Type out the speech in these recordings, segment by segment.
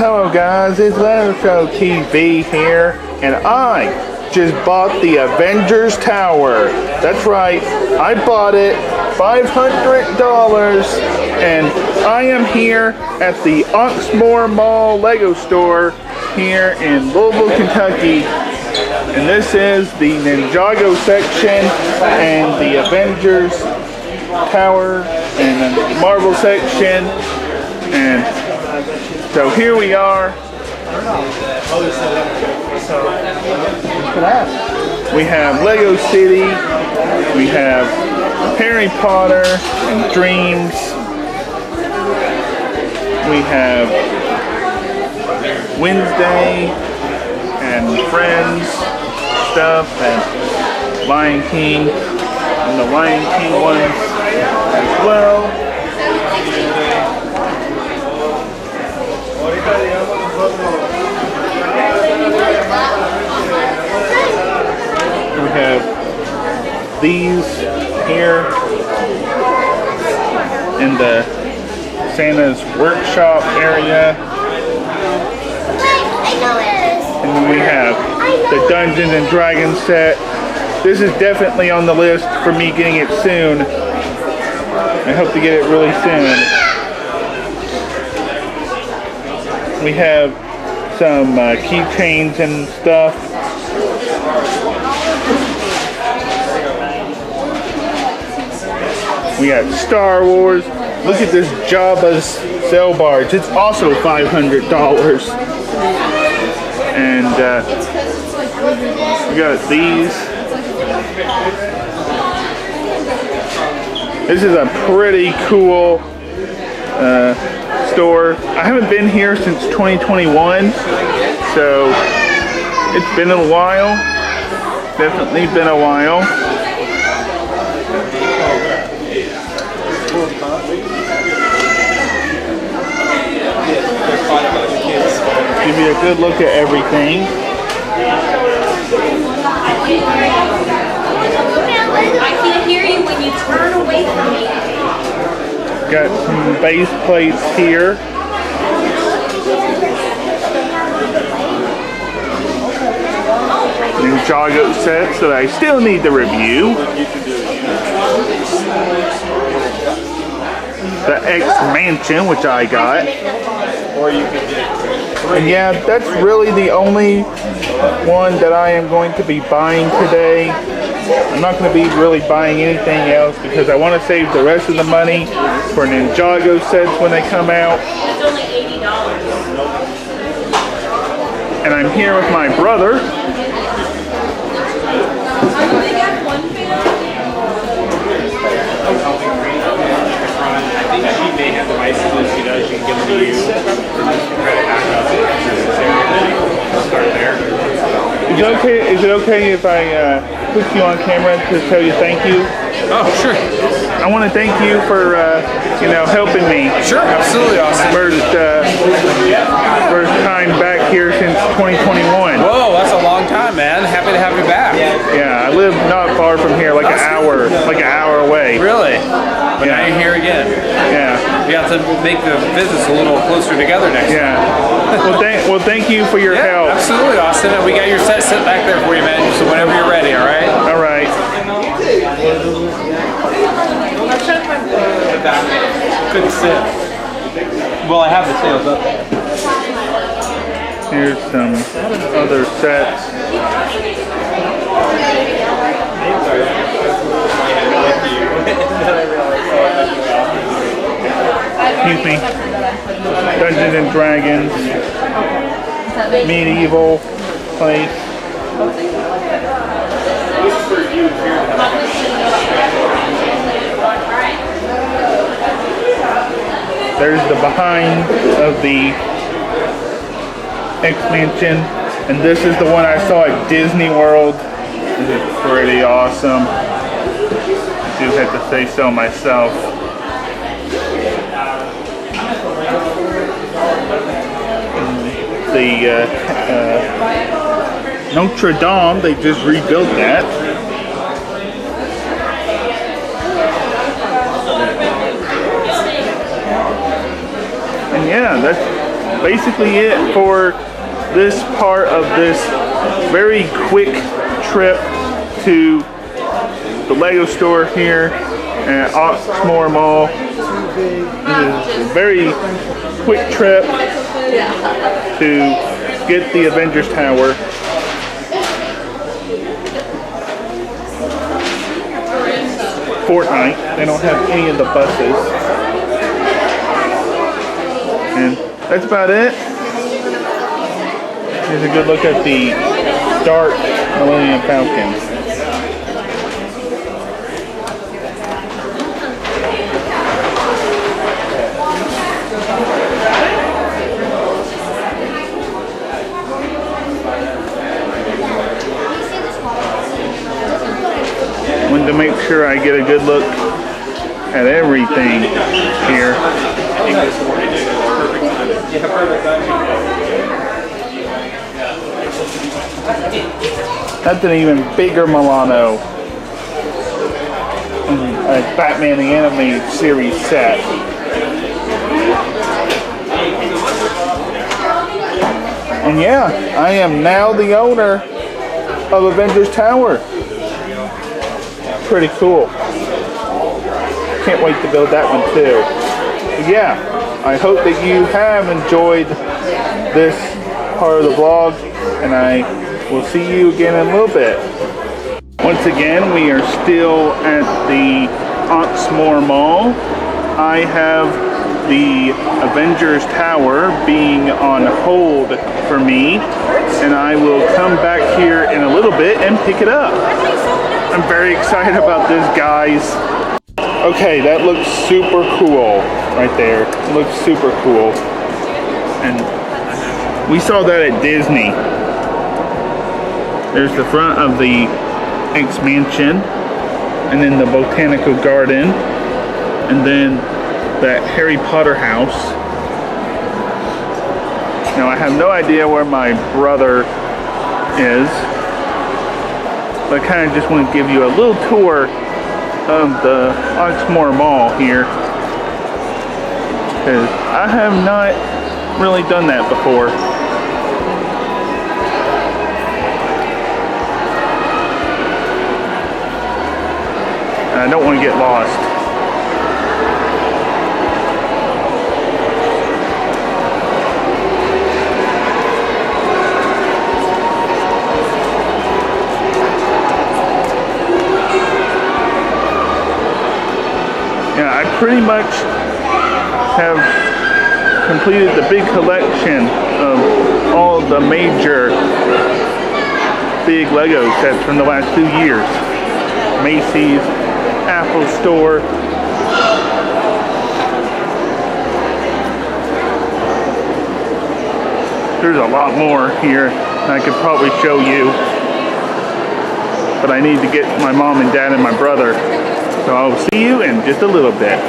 Hello guys, it's legoshowtv here, and I just bought the Avengers Tower. That's right, I bought it, $500, and I am here at the Oxmoor Mall Lego store here in Louisville, Kentucky. And this is the Ninjago section and the Avengers Tower and the Marvel section. And so here we are. We have Lego City, we have Harry Potter and Dreams, we have Wednesday and Friends stuff, and Lion King, and the Lion King ones as well. We have these here in the Santa's workshop area. And then we have the Dungeons and Dragons set. This is definitely on the list for me getting it soon. I hope to get it really soon. We have some keychains and stuff. We got Star Wars. Look at this Jabba's sail barge. It's also $500. And we got these. This is a pretty cool store. I haven't been here since 2021, so it's been a while. Definitely been a while. Give you a good look at everything. I can't hear you when you turn away from me. Got some base plates here. Ninjago sets that I still need to review. The X Mansion, which I got. And yeah, that's really the only one that I am going to be buying today. I'm not going to be really buying anything else because I want to save the rest of the money for Ninjago sets when they come out. It's only $80. And I'm here with my brother. I think she may have the license. She does. She can give them to you. Start there. Is it okay if I put you on camera to tell you thank you? Oh, sure. I want to thank you for helping me. Sure, absolutely awesome. First time back here since 2021. Whoa, that's a long time, man. Happy to have you back. Yeah, I live not far from here, like an hour away. Really? But now you're here again. Yeah. We have to make the visits a little closer together next time. Yeah. Well, thank you for your help. Absolutely, Austin. And we got your set back there for you, man. So whenever you're ready, all right? All right. Good sit. Well, I have the sales up. Here's some other sets. Excuse me. Dungeons and Dragons. Medieval place. There's the behind of the X Mansion, and this is the one I saw at Disney World. This is pretty awesome. I do have to say so myself. The Notre Dame, they just rebuilt that. And yeah, basically it for this part of this very quick trip to the Lego store here at Oxmoor Mall. This is a very quick trip to get the Avengers Tower. Fortnite. They don't have any of the buses. And that's about it. Here's a good look at the dark Millennium Falcon. Wanted to make sure I get a good look at everything here. That's an even bigger Milano. A Batman the Animated Series set. And yeah, I am now the owner of Avengers Tower. Pretty cool. Can't wait to build that one too. But yeah, I hope that you have enjoyed this part of the vlog, and I will see you again in a little bit. Once again, we are still at the Oxmoor Mall. I have the Avengers Tower being on hold for me, and I will come back here in a little bit and pick it up. I'm very excited about this, guys. Okay, that looks super cool right there. It looks super cool. And we saw that at Disney. There's the front of the X-Mansion, and then the Botanical Garden, and then that Harry Potter house. Now I have no idea where my brother is. I kind of just want to give you a little tour of the Oxmoor Mall here, because I have not really done that before. And I don't want to get lost. Pretty much have completed the big collection of all the major big Lego sets from the last 2 years. Macy's, Apple Store. There's a lot more here I could probably show you, but I need to get my mom and dad and my brother. So I'll see you in just a little bit.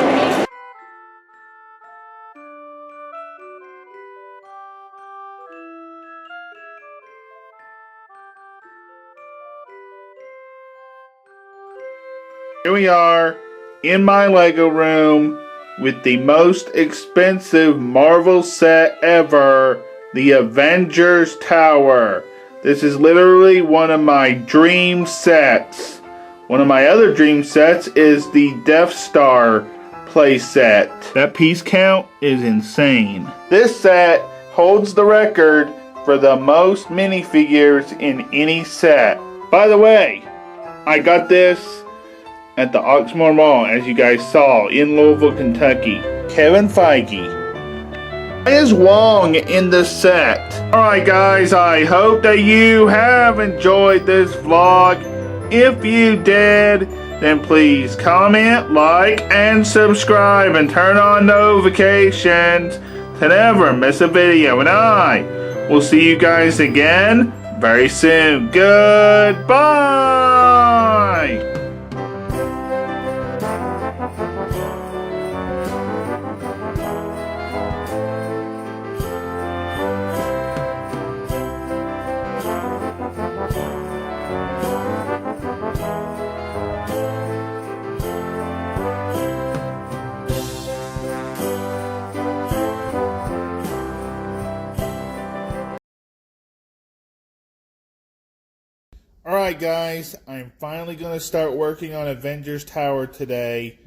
Here we are in my Lego room with the most expensive Marvel set ever, the Avengers Tower. This is literally one of my dream sets. One of my other dream sets is the Death Star playset. That piece count is insane. This set holds the record for the most minifigures in any set. By the way, I got this at the Oxmoor Mall, as you guys saw, in Louisville, Kentucky. Kevin Feige. Is Wong in the set. Alright guys, I hope that you have enjoyed this vlog. If you did, then please comment, like, and subscribe, and turn on notifications to never miss a video. And I will see you guys again very soon. Goodbye! Alright guys, I'm finally going to start working on Avengers Tower today.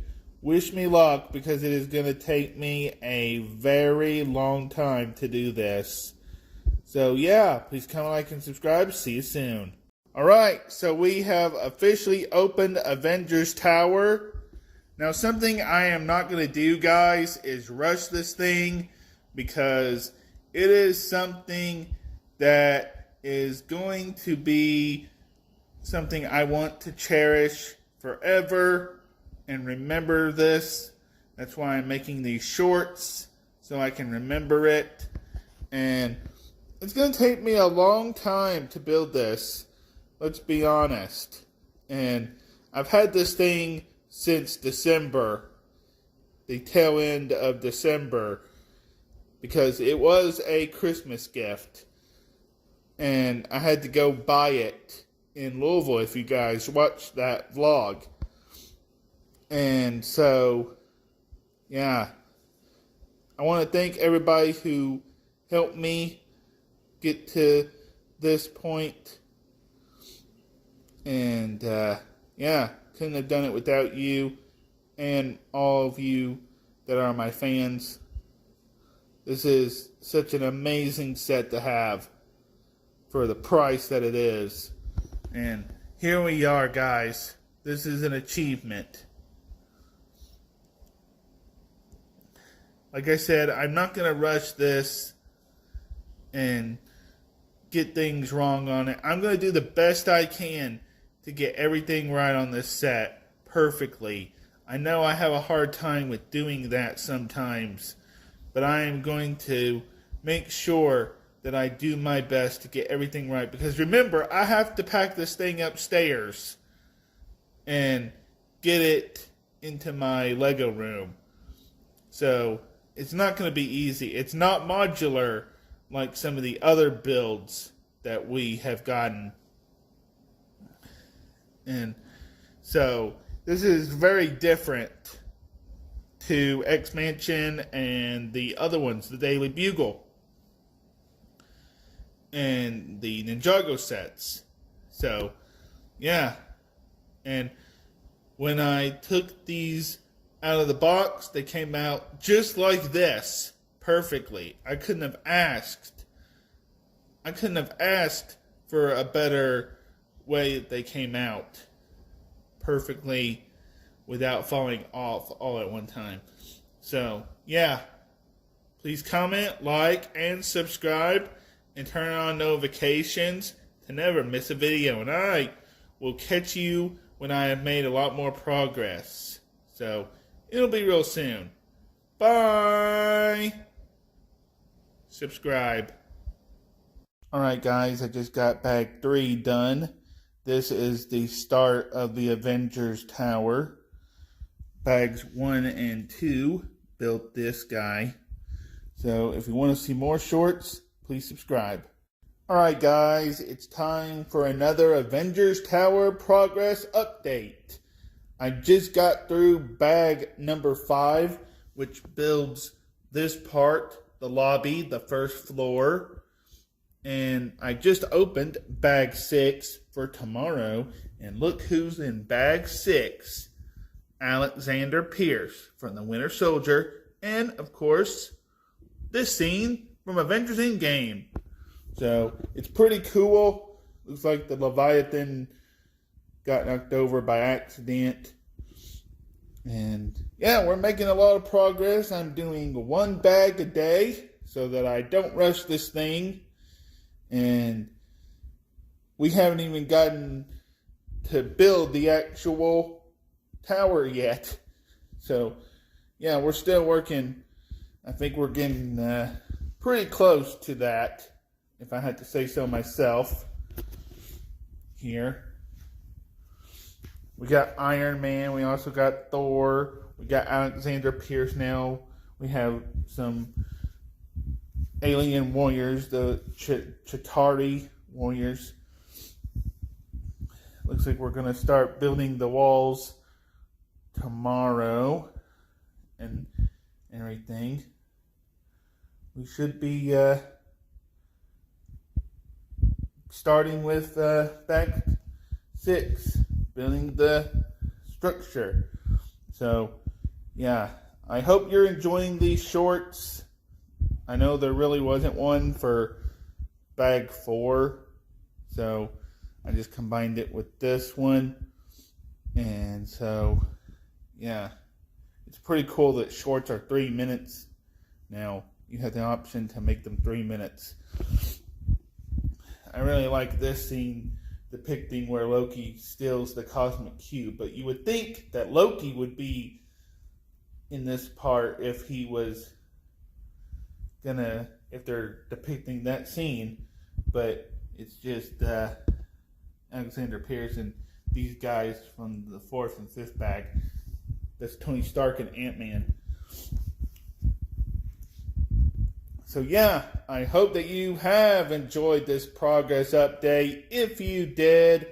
Wish me luck because it is going to take me a very long time to do this. So yeah, please comment, like, and subscribe. See you soon. Alright, so we have officially opened Avengers Tower. Now something I am not going to do, guys, is rush this thing because it is something that is going to be something I want to cherish forever and remember this. That's why I'm making these shorts, so I can remember it. And it's going to take me a long time to build this, let's be honest. And I've had this thing since December, the tail end of December, because it was a Christmas gift. And I had to go buy it in Louisville, if you guys watched that vlog. And so, yeah. I want to thank everybody who helped me get to this point. And, yeah, couldn't have done it without you and all of you that are my fans. This is such an amazing set to have for the price that it is. And here we are, guys. This is an achievement. Like I said, I'm not going to rush this and get things wrong on it. I'm going to do the best I can to get everything right on this set perfectly. I know I have a hard time with doing that sometimes, but I am going to make sure that I do my best to get everything right. Because remember, I have to pack this thing upstairs and get it into my Lego room. So it's not going to be easy. It's not modular like some of the other builds that we have gotten. And so this is very different to X-Mansion and the other ones, the Daily Bugle and the Ninjago sets. So, yeah. And when I took these out of the box, they came out just like this, perfectly. I couldn't have asked for a better way that they came out perfectly without falling off all at one time. So, yeah. Please comment, like, and subscribe, and turn on notifications to never miss a video. And I will catch you when I have made a lot more progress. So, it'll be real soon. Bye! Subscribe. Alright guys, I just got bag 3 done. This is the start of the Avengers Tower. Bags 1 and 2 built this guy. So if you want to see more shorts, please subscribe. Alright guys, it's time for another Avengers Tower progress update. I just got through bag number 5, which builds this part, the lobby, the first floor. And I just opened bag 6 for tomorrow. And look who's in bag 6. Alexander Pierce from the Winter Soldier. And, of course, this scene from Avengers Endgame. So, it's pretty cool. Looks like the Leviathan got knocked over by accident. And, yeah, we're making a lot of progress. I'm doing 1 bag a day so that I don't rush this thing. And we haven't even gotten to build the actual tower yet. So, yeah, we're still working. I think we're getting pretty close to that, if I had to say so myself. Here. We got Iron Man. We also got Thor. We got Alexander Pierce now. We have some alien warriors, the Chitauri warriors. Looks like we're going to start building the walls tomorrow and everything. We should be starting with bag 6, building the structure. So, yeah, I hope you're enjoying these shorts. I know there really wasn't one for bag 4, so I just combined it with this one. And so, yeah, it's pretty cool that shorts are 3 minutes. Now, you have the option to make them 3 minutes. I really like this scene depicting where Loki steals the cosmic cube, but you would think that Loki would be in this part if he was if they're depicting that scene, but it's just Alexander Pierce and these guys from the 4th and 5th bag. That's Tony Stark and Ant-Man. So yeah, I hope that you have enjoyed this progress update. If you did,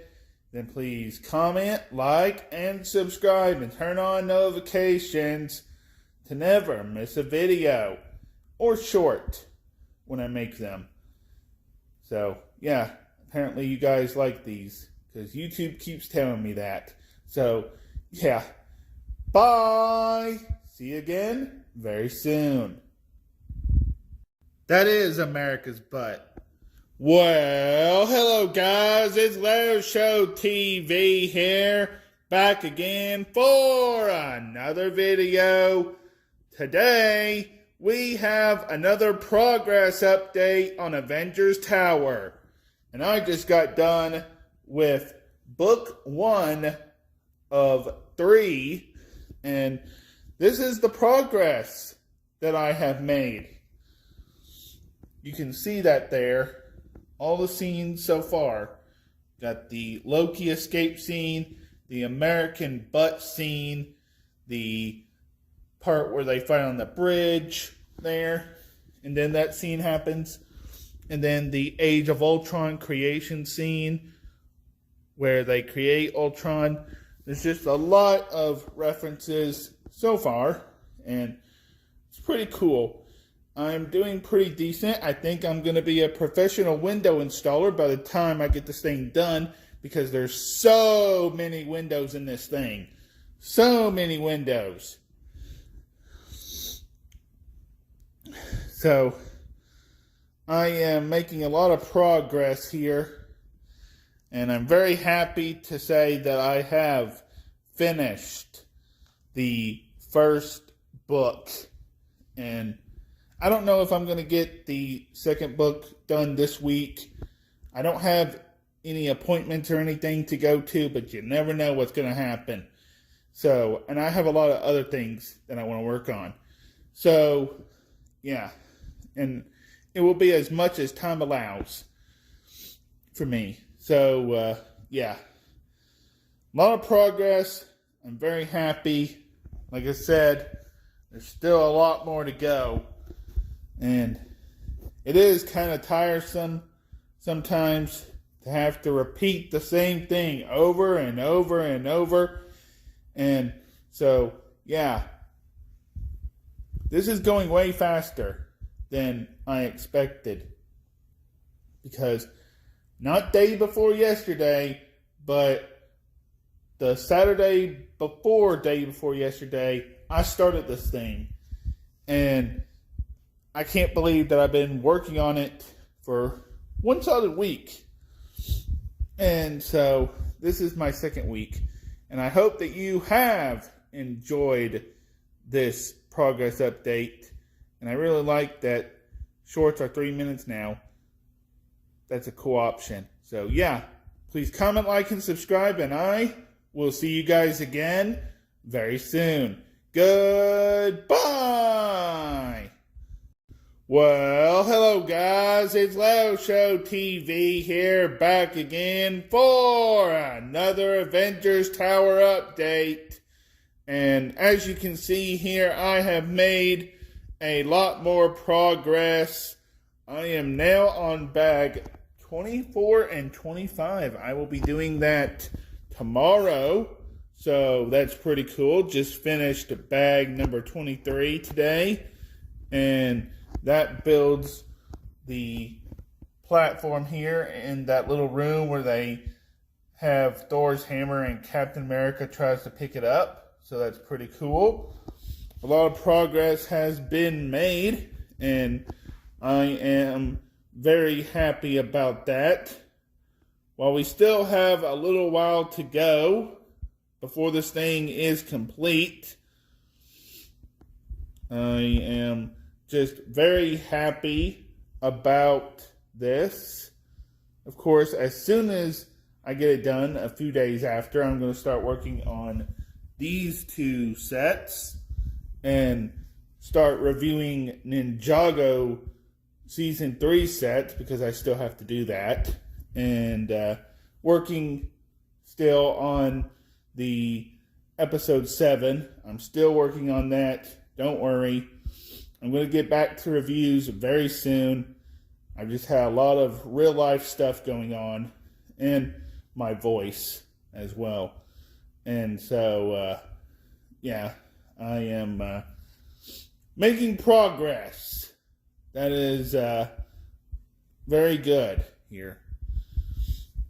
then please comment, like, and subscribe, and turn on notifications to never miss a video or short when I make them. So yeah, apparently you guys like these because YouTube keeps telling me that. So yeah, bye. See you again very soon. That is America's butt. Well, hello guys, it's legoshowtv here, back again for another video. Today, we have another progress update on Avengers Tower. And I just got done with book 1 of 3. And this is the progress that I have made. You can see that there. All the scenes so far. Got the Loki escape scene, the American butt scene, the part where they fight on the bridge there, and then that scene happens, and then the Age of Ultron creation scene where they create Ultron. There's just a lot of references so far, and it's pretty cool. I'm doing pretty decent. I think I'm going to be a professional window installer by the time I get this thing done, because there's so many windows in this thing. So many windows. So, I am making a lot of progress here, and I'm very happy to say that I have finished the first book, and I don't know if I'm going to get the second book done this week. I don't have any appointments or anything to go to, but you never know what's going to happen. So, and I have a lot of other things that I want to work on. So, yeah. And it will be as much as time allows for me. So, yeah. A lot of progress. I'm very happy. Like I said, there's still a lot more to go. And it is kind of tiresome sometimes to have to repeat the same thing over and over and over. And so, yeah. This is going way faster than I expected, because not day before yesterday, but the Saturday before day before yesterday, I started this thing, and I can't believe that I've been working on it for one solid week. And so this is my second week, and I hope that you have enjoyed this progress update. And I really like that shorts are 3 minutes now. That's a cool option. So yeah, please comment, like, and subscribe, and I will see you guys again very soon. Goodbye. Well, hello guys, it's legoshowtv here, back again for another Avengers Tower update. And as you can see here, I have made a lot more progress. I am now on bag 24 and 25. I will be doing that tomorrow. So that's pretty cool. Just finished bag number 23 today. And that builds the platform here in that little room where they have Thor's hammer and Captain America tries to pick it up. So that's pretty cool. A lot of progress has been made, and I am very happy about that. While we still have a little while to go before this thing is complete, I am just very happy about this. Of course, as soon as I get it done, a few days after, I'm going to start working on these two sets and start reviewing Ninjago Season 3 sets, because I still have to do that. And working still on the Episode 7. I'm still working on that. Don't worry. I'm going to get back to reviews very soon. I've just had a lot of real life stuff going on, and my voice as well. And so, yeah, I am making progress. That is very good here.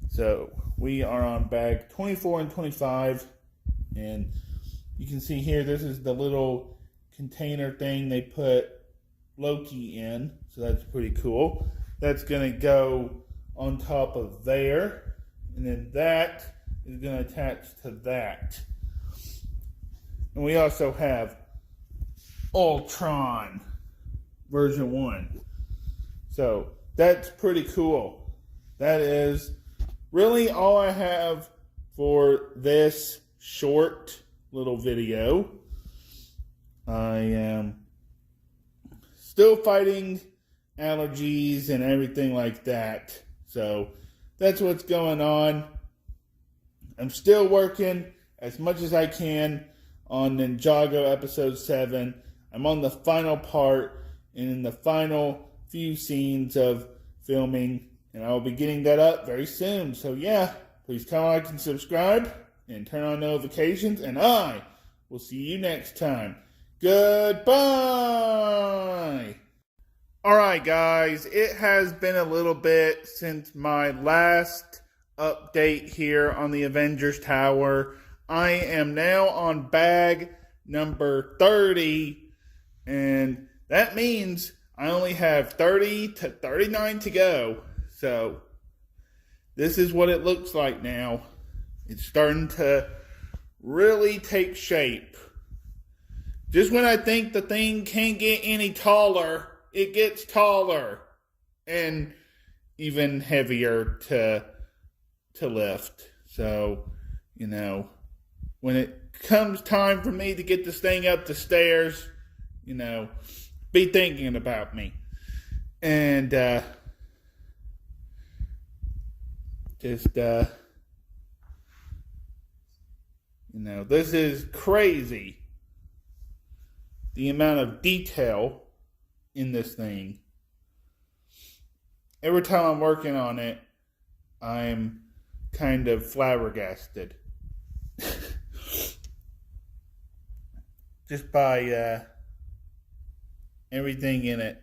So we are on bag 24 and 25, and you can see here, this is the little container thing they put Loki in, so that's pretty cool. That's going to go on top of there, and then that is going to attach to that. And we also have Ultron version 1. So that's pretty cool. That is really all I have for this short little video. I am still fighting allergies and everything like that. So that's what's going on. I'm still working as much as I can on Ninjago Episode 7. I'm on the final part and in the final few scenes of filming, and I'll be getting that up very soon. So yeah, please comment, like, and subscribe, and turn on notifications, and I will see you next time. Goodbye! Alright guys, it has been a little bit since my last update here on the Avengers Tower. I am now on bag number 30, and that means I only have 30 to 39 to go. So this is what it looks like now. It's starting to really take shape. Just when I think the thing can't get any taller, it gets taller and even heavier to lift. So, you know, when it comes time for me to get this thing up the stairs, you know, be thinking about me. And just you know, this is crazy, the amount of detail in this thing. Every time I'm working on it, I'm kind of flabbergasted. Just by everything in it.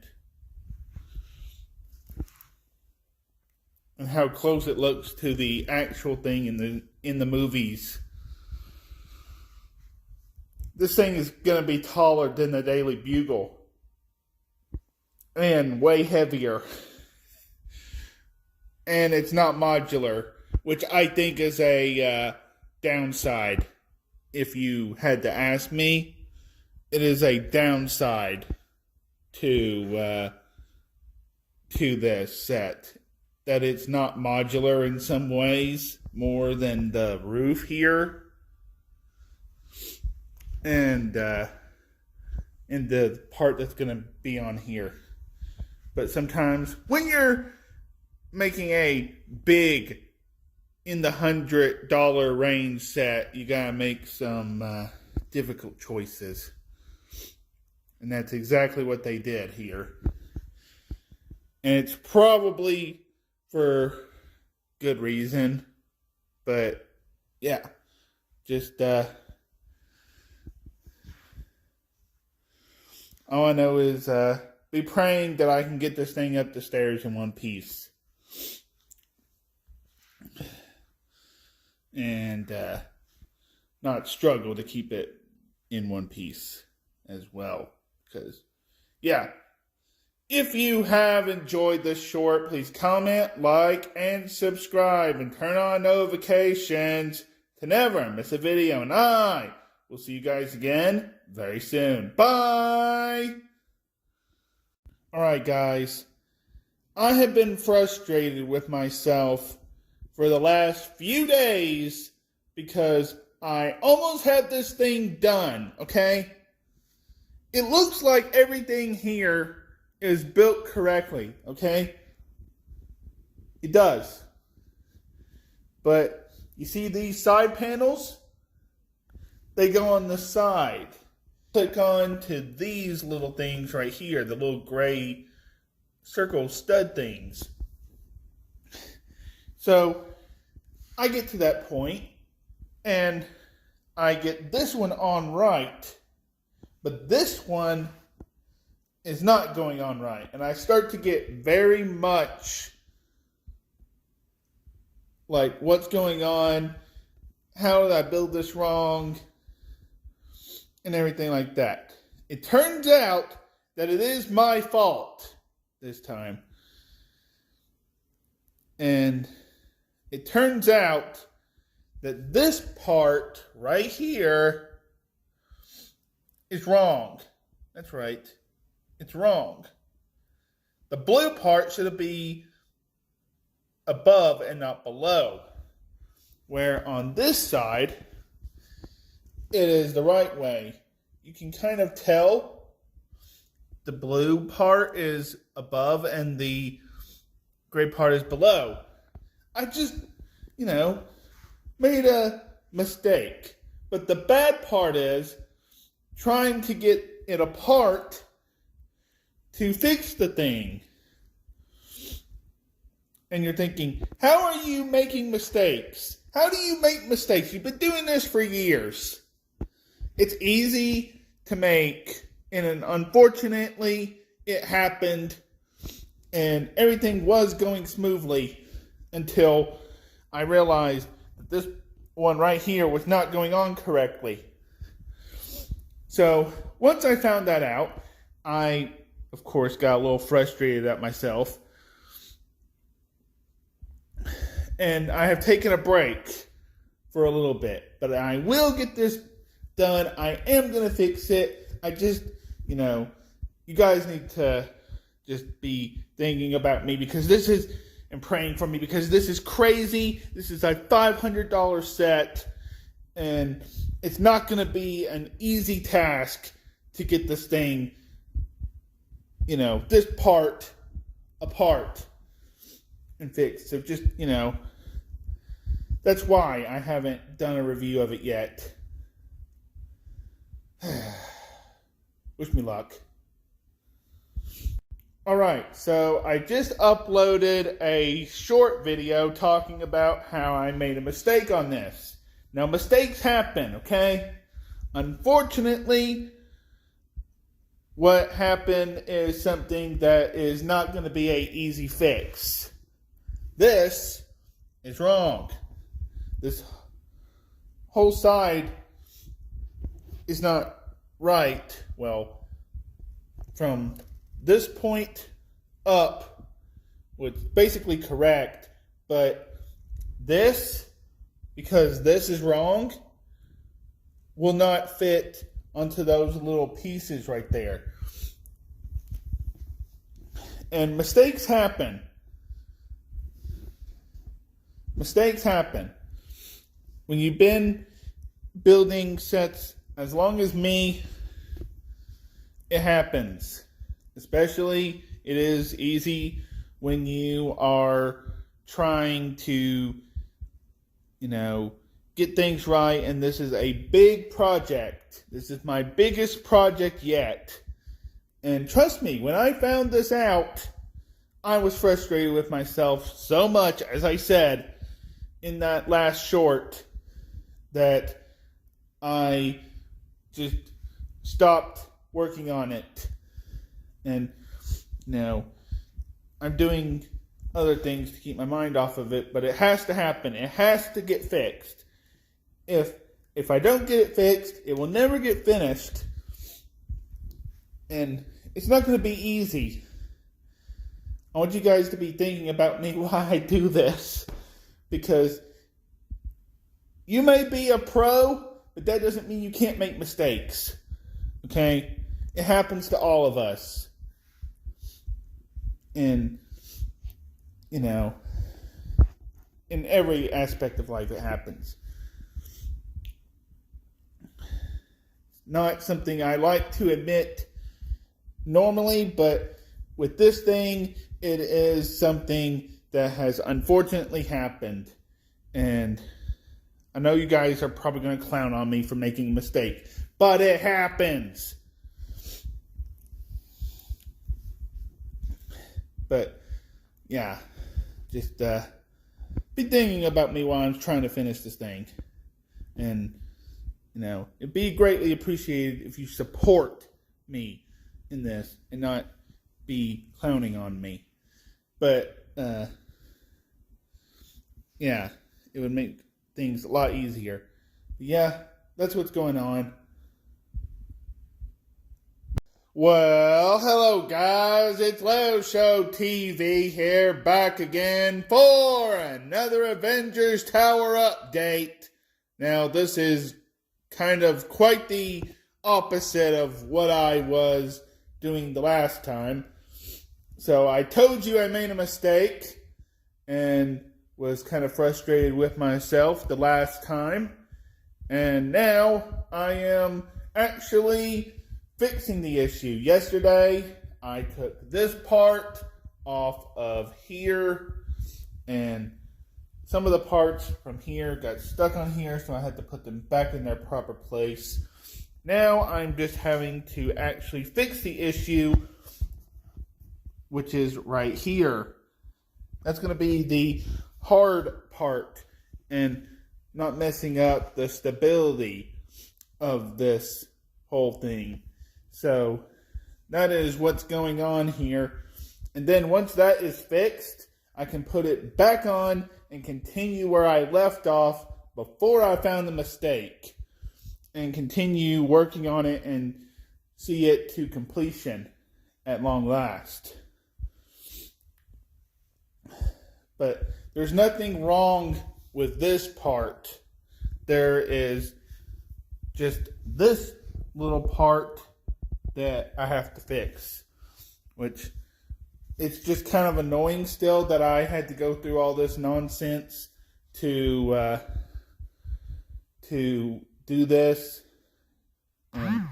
And how close it looks to the actual thing in the movies. This thing is going to be taller than the Daily Bugle. And way heavier. And it's not modular, which I think is a downside. If you had to ask me, it is a downside to this set. That it's not modular in some ways, more than the roof here. And in the part that's going to be on here. But sometimes when you're making a big, in the $100 range set, you gotta make some difficult choices. And that's exactly what they did here. And it's probably for good reason. But yeah, just all I know is be praying that I can get this thing up the stairs in one piece. and not struggle to keep it in one piece as well. Because, yeah, if you have enjoyed this short, please comment, like, and subscribe, and turn on notifications to never miss a video. And I will see you guys again very soon. Bye! Alright, guys. I have been frustrated with myself for the last few days because I almost had this thing done, okay? It looks like everything here is built correctly, okay? It does. But you see these side panels? They go on the side. Click on to these little things right here, the little gray circle stud things. So I get to that point and I get this one on right, but this one is not going on right. And I start to get very much like, what's going on? How did I build this wrong? And everything like that. It turns out that it is my fault this time. And it turns out that this part right here is wrong. That's right. It's wrong. The blue part should be above and not below. Where on this side, it is the right way. You can kind of tell the blue part is above and the gray part is below. I just, made a mistake. But the bad part is trying to get it apart to fix the thing. And you're thinking, how are you making mistakes? How do you make mistakes? You've been doing this for years. It's easy to make, and unfortunately, it happened, and everything was going smoothly until I realized that this one right here was not going on correctly. So, once I found that out, I, of course, got a little frustrated at myself, and I have taken a break for a little bit, but I will get this done. I am going to fix it. I just, you guys need to just be thinking about me because this is, and praying for me because this is crazy. This is a $500 set, and it's not going to be an easy task to get this thing, this part apart and fixed. So just, that's why I haven't done a review of it yet. Wish me luck. Alright, so I just uploaded a short video talking about how I made a mistake on this. Now, mistakes happen, okay? Unfortunately, what happened is something that is not going to be an easy fix. This is wrong. This whole side is not right. Well, from this point up was basically correct, but this, because this is wrong, will not fit onto those little pieces right there. And mistakes happen. Mistakes happen. When you've been building sets as long as me, it happens. Especially, it is easy when you are trying to, get things right. And this is a big project. This is my biggest project yet. And trust me, when I found this out, I was frustrated with myself so much, as I said in that last short, that I just stopped working on it. And I'm doing other things to keep my mind off of it, but it has to happen. It has to get fixed. if I don't get it fixed, it will never get finished. And it's not going to be easy. I want you guys to be thinking about me while I do this. Because you may be a pro, but that doesn't mean you can't make mistakes. Okay? It happens to all of us. And, you know, in every aspect of life it happens. Not something I like to admit normally, but with this thing, it is something that has unfortunately happened. And I know you guys are probably going to clown on me for making a mistake, but it happens. But, yeah, just be thinking about me while I'm trying to finish this thing. And, you know, it'd be greatly appreciated if you support me in this and not be clowning on me. But, yeah, it would make things a lot easier. But yeah, that's what's going on. Well, hello guys, it's legoshowtv here, back again for another Avengers Tower update. Now, this is kind of quite the opposite of what I was doing the last time. So I told you I made a mistake and was kind of frustrated with myself the last time. And now I am actually fixing the issue. Yesterday, I took this part off of here, and some of the parts from here got stuck on here, so I had to put them back in their proper place. Now I'm just having to actually fix the issue, which is right here. That's going to be the hard part, and not messing up the stability of this whole thing. So that is what's going on here. And then once that is fixed, I can put it back on and continue where I left off before I found the mistake, and continue working on it and see it to completion at long last. But there's nothing wrong with this part. There is just this little part that I have to fix, which it's just kind of annoying still that I had to go through all this nonsense to do this. And,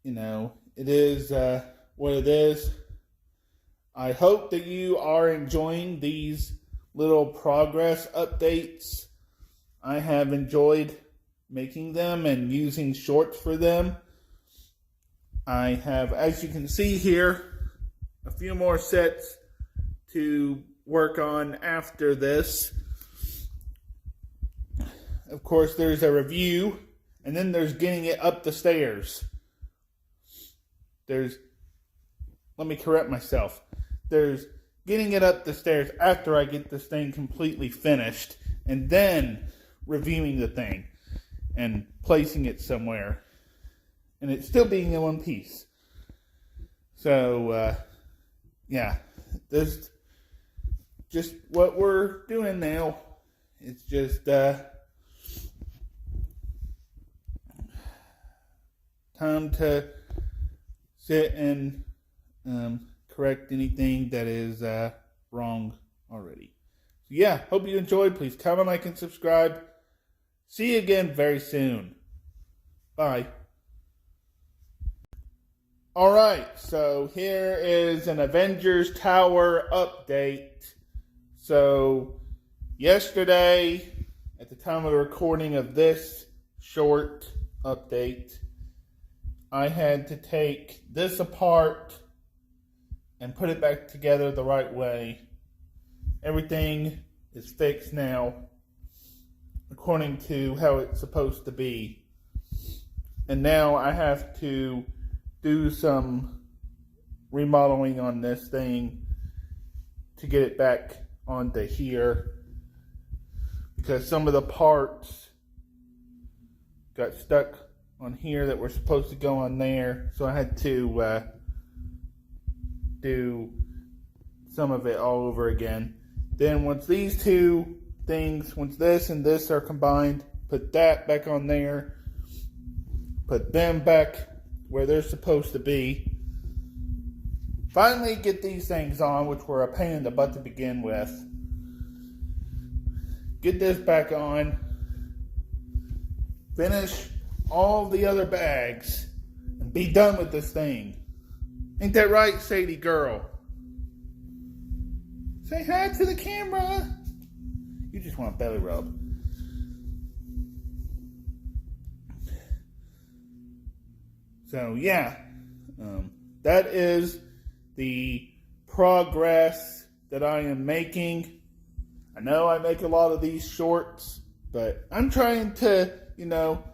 you know, it is what it is. I hope that you are enjoying these little progress updates. I have enjoyed making them and using shorts for them. I have, as you can see here, a few more sets to work on after this. Of course, there's a review, and then there's getting it up the stairs. Let me correct myself. There's getting it up the stairs after I get this thing completely finished, and then reviewing the thing and placing it somewhere, and it's still being in one piece. So, yeah, that's just what we're doing now. It's just time to sit and correct anything that is wrong already. So yeah, hope you enjoyed. Please comment, like, and subscribe. See you again very soon. Bye. Alright, so here is an Avengers Tower update. So yesterday, at the time of the recording of this short update, I had to take this apart and put it back together the right way. Everything is fixed now, according to how it's supposed to be. And now I have to do some remodeling on this thing to get it back onto here. because some of the parts got stuck on here that were supposed to go on there, so I had to do some of it all over again. Then once these two things, once this and this are combined, put that back on there, put them back where they're supposed to be. Finally get these things on, which were a pain in the butt to begin with. Get this back on. Finish all the other bags and be done with this thing. Ain't that right, Sadie girl? Say hi to the camera. You just want a belly rub. So yeah, that is the progress that I am making. I know I make a lot of these shorts, but I'm trying to,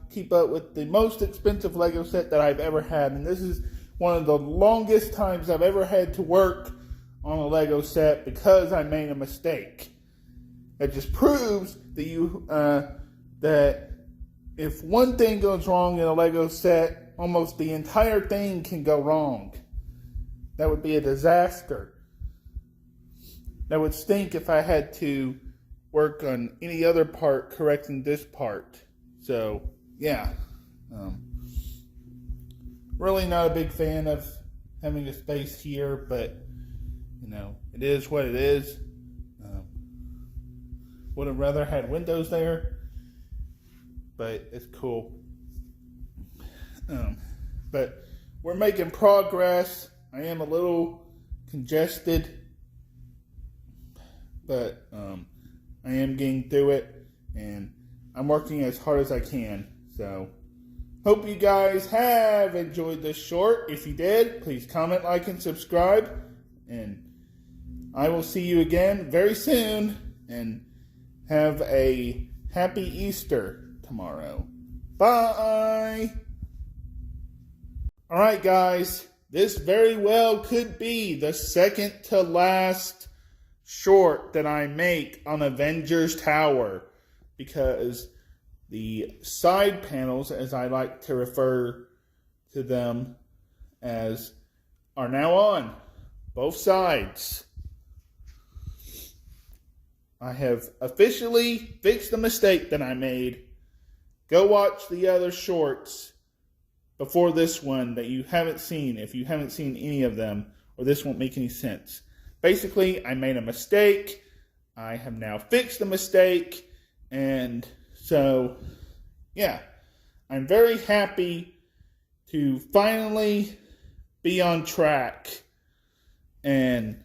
keep up with the most expensive Lego set that I've ever had. And this is one of the longest times I've ever had to work on a Lego set because I made a mistake. It just proves that that if one thing goes wrong in a Lego set, almost the entire thing can go wrong. That would be a disaster. That would stink if I had to work on any other part correcting this part. So, yeah. Really not a big fan of having a space here, but, it is what it is. Would have rather had windows there, but it's cool. But we're making progress. I am a little congested, but I am getting through it, and I'm working as hard as I can. So, hope you guys have enjoyed this short. If you did, please comment, like, and subscribe. And I will see you again very soon. And have a happy Easter tomorrow. Bye! Alright guys, this very well could be the second to last short that I make on Avengers Tower, because the side panels, as I like to refer to them as, are now on. Both sides. I have officially fixed the mistake that I made. Go watch the other shorts before this one that you haven't seen, if you haven't seen any of them, or this won't make any sense. Basically, I made a mistake. I have now fixed the mistake. And so, yeah, I'm very happy to finally be on track and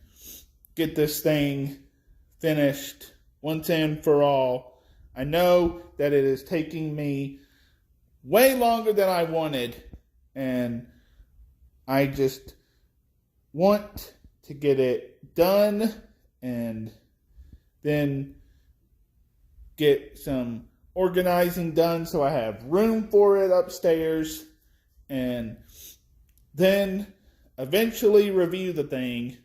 get this thing finished once and for all. I know that it is taking me way longer than I wanted, and I just want to get it done and then get some organizing done so I have room for it upstairs, and then eventually review the thing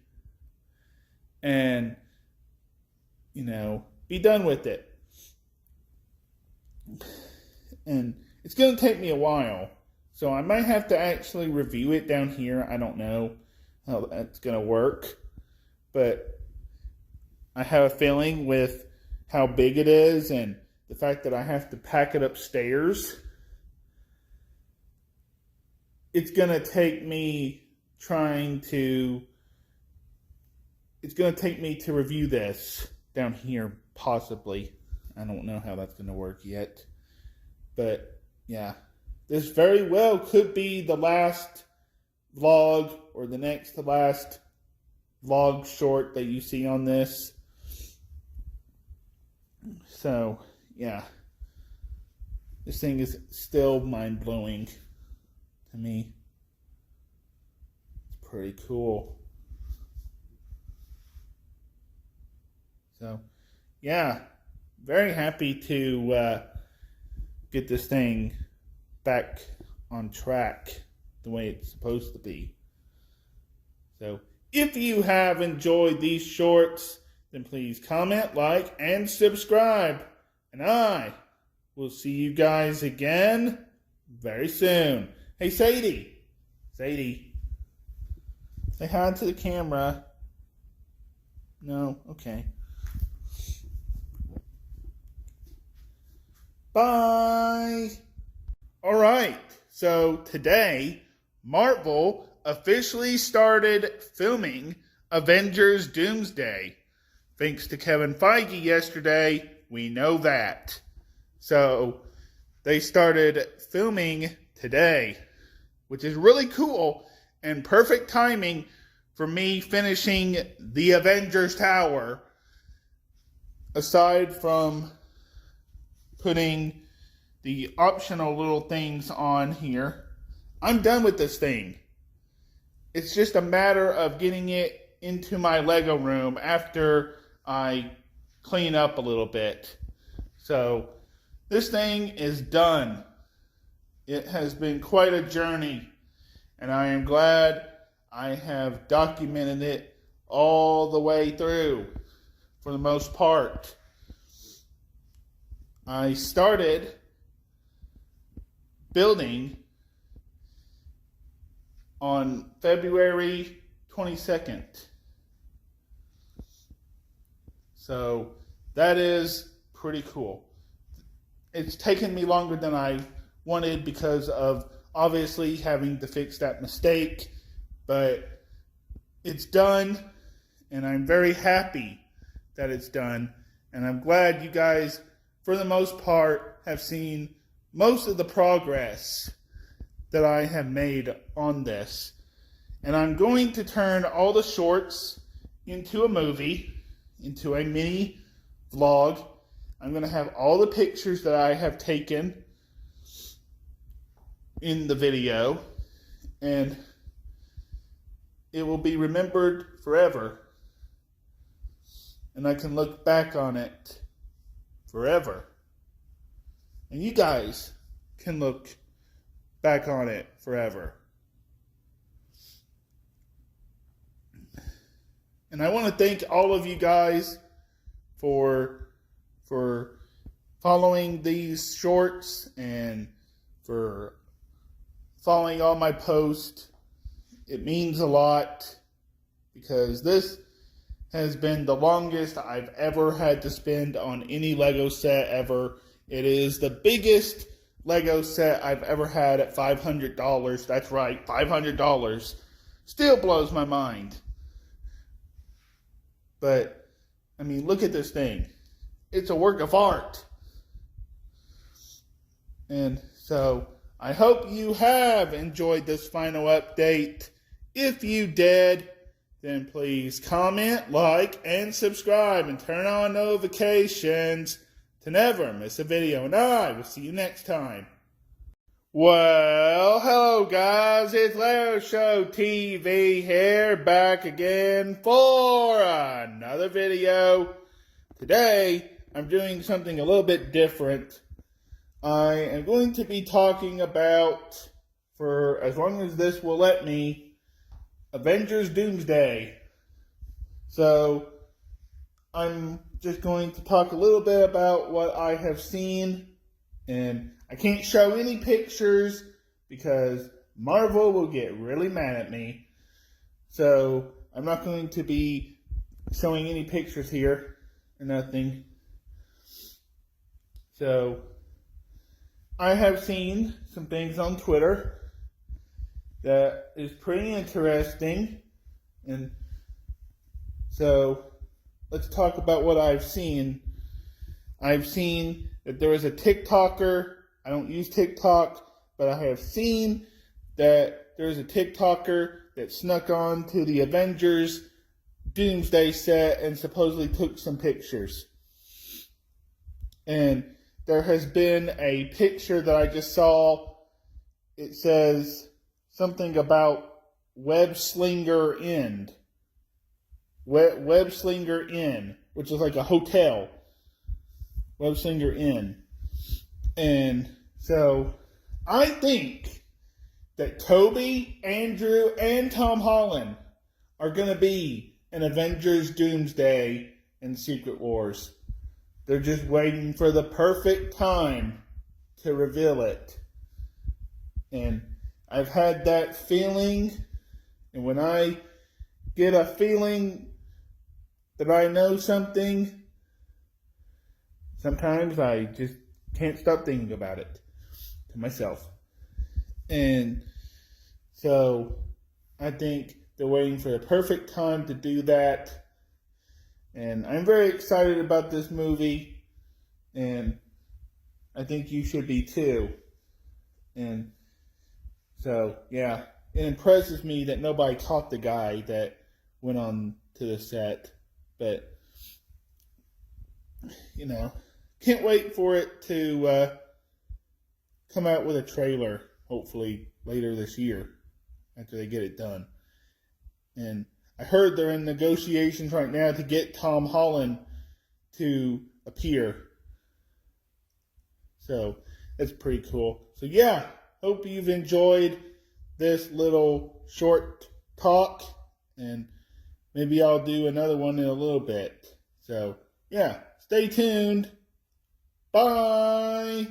and be done with it. And it's going to take me a while, so I might have to actually review it down here. I don't know how that's going to work, but I have a feeling with how big it is and the fact that I have to pack it upstairs, it's going to take me to review this down here, possibly. I don't know how that's going to work yet. But, yeah. This very well could be the last vlog, or the next to last vlog short that you see on this. So, yeah. This thing is still mind-blowing to me. It's pretty cool. So, yeah, very happy to get this thing back on track the way it's supposed to be. So, if you have enjoyed these shorts, then please comment, like, and subscribe. And I will see you guys again very soon. Hey, Sadie. Sadie. Say hi to the camera. No? Okay. Bye. All right. So today, Marvel officially started filming Avengers Doomsday. Thanks to Kevin Feige yesterday, we know that. So they started filming today, which is really cool and perfect timing for me finishing the Avengers Tower. Aside from putting the optional little things on here, I'm done with this thing. It's just a matter of getting it into my Lego room after I clean up a little bit. So this thing is done. It has been quite a journey, and I am glad I have documented it all the way through for the most part. I started building on February 22nd. So that is pretty cool. It's taken me longer than I wanted because of obviously having to fix that mistake, but it's done, and I'm very happy that it's done, and I'm glad you guys, for the most part, have seen most of the progress that I have made on this. And I'm going to turn all the shorts into a movie, into a mini vlog. I'm going to have all the pictures that I have taken in the video, and it will be remembered forever. And I can look back on it forever. And you guys can look back on it forever. And I want to thank all of you guys for following these shorts and for following all my posts. It means a lot because this has been the longest I've ever had to spend on any Lego set ever. It is the biggest Lego set I've ever had at $500. That's right, $500. Still blows my mind. But, I mean, look at this thing. It's a work of art. And so, I hope you have enjoyed this final update. If you did, then please comment, like, and subscribe, and turn on notifications to never miss a video. And I will see you next time. Well, hello guys, it's legoshowtv here, back again for another video. Today, I'm doing something a little bit different. I am going to be talking about, for as long as this will let me, Avengers Doomsday. So, I'm just going to talk a little bit about what I have seen, and I can't show any pictures because Marvel will get really mad at me. So, I'm not going to be showing any pictures here or nothing. So, I have seen some things on Twitter that is pretty interesting, and so let's talk about what I've seen. I've seen that there is a TikToker. I don't use TikTok, but I have seen that there's a TikToker that snuck on to the Avengers Doomsday set and supposedly took some pictures. And there has been a picture that I just saw. It says something about Web Slinger Inn. Web Slinger Inn, which is like a hotel. Web Slinger Inn. And so I think that Toby, Andrew, and Tom Holland are going to be in Avengers Doomsday and Secret Wars. they're just waiting for the perfect time to reveal it. And I've had that feeling, and when I get a feeling that I know something, sometimes I just can't stop thinking about it to myself. And so I think they're waiting for the perfect time to do that. And I'm very excited about this movie. And I think you should be too. And so, yeah, it impresses me that nobody caught the guy that went on to the set. But, you know, can't wait for it to come out with a trailer, hopefully later this year, after they get it done. And I heard they're in negotiations right now to get Tom Holland to appear. So that's pretty cool. So yeah, hope you've enjoyed this little short talk, and maybe I'll do another one in a little bit. So yeah, stay tuned. Bye.